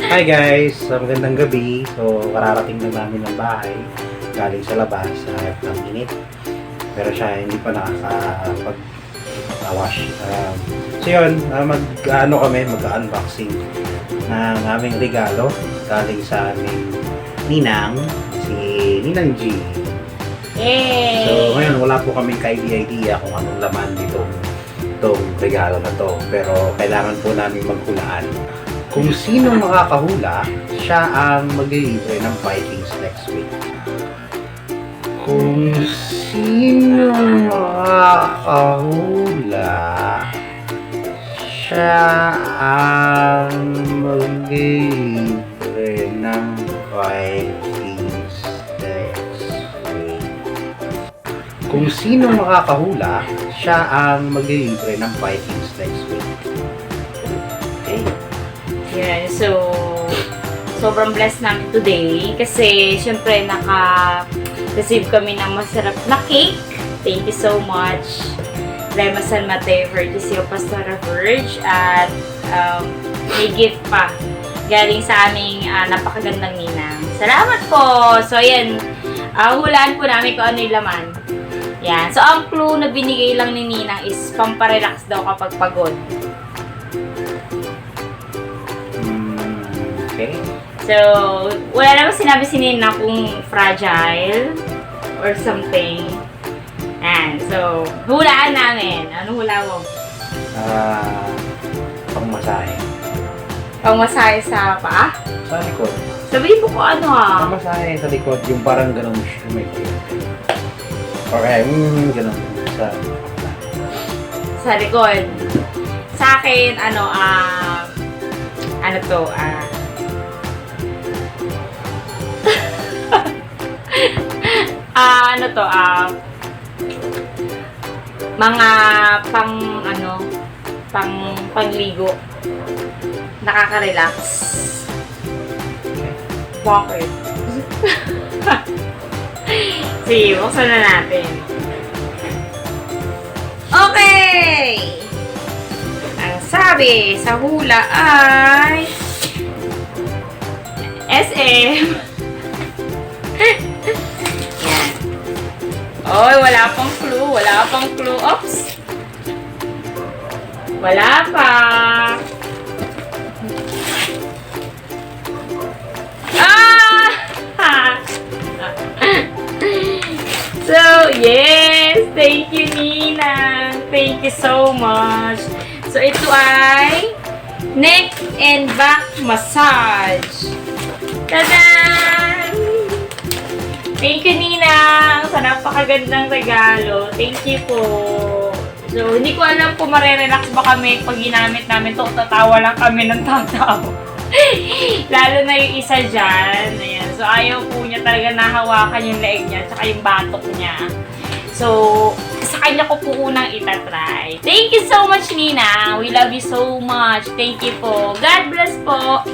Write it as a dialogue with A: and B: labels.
A: Hi guys! Magandang gabi. So, kararating lang namin ng bahay. Galing sa labas at ang init. Pero siya hindi pa nakakapag-wash. So yun, mag-unboxing ng aming regalo galing sa aming ninang, si Ninang G.
B: Yay!
A: So ngayon, wala po kaming ka-idea kung anong laman itong regalo na to. Pero kailangan po namin maghulaan. Kung sino makakahula, siya ang maglilibre ng Vikings next week. Kung sino makakahula, siya ang maglilibre ng Vikings next week. Kung sino makakahula, siya ang maglilibre ng Vikings next week. Okay.
B: Yan, so sobrang blessed namin today kasi syempre naka-receive kami ng masarap na cake. Thank you so much. Rema San Mateo Vergesio Pastora Verge at may gift pa galing sa aming napakagandang ninang. Salamat po! So ayan, hulaan po namin kung ano yung laman. Yan. So ang clue na binigay lang ni Ninang is pamparelax daw kapag pagod.
A: Okay.
B: So, wala naman sinabi si Nina kung fragile or something. And so, hulaan namin. Ano hula mo?
A: Pangmasahe.
B: Pangmasahe sa paa?
A: Sa likod.
B: Sabihin mo ko ano
A: Pangmasahe sa likod, yung parang ganun may okay, ganun.
B: Sa likod. Sa akin, ano to, mga pangligo. Nakaka-relax. Bakit? Sige, buksan na natin. Okay! Ang sabi sa hula ay SM. Yan. Oy, wala pang clue. Wala pang clue. Oops. Wala pa. Ah! So, yes! Thank you, Nina! Thank you so much! So, ito ay neck and back massage. Tadan! Thank you, Nina! Sa napakagandang regalo. Thank you po. So, hindi ko alam kung marerelax ba kami pag ginamit namin to. Tatawa lang kami ng tatawa. Lalo na yung isa dyan. Ayan. So, ayaw po niya talaga nahawakan yung leeg niya tsaka yung batok niya. So, sa kanya ko po unang itatry. Thank you so much, Nina. We love you so much. Thank you po. God bless po.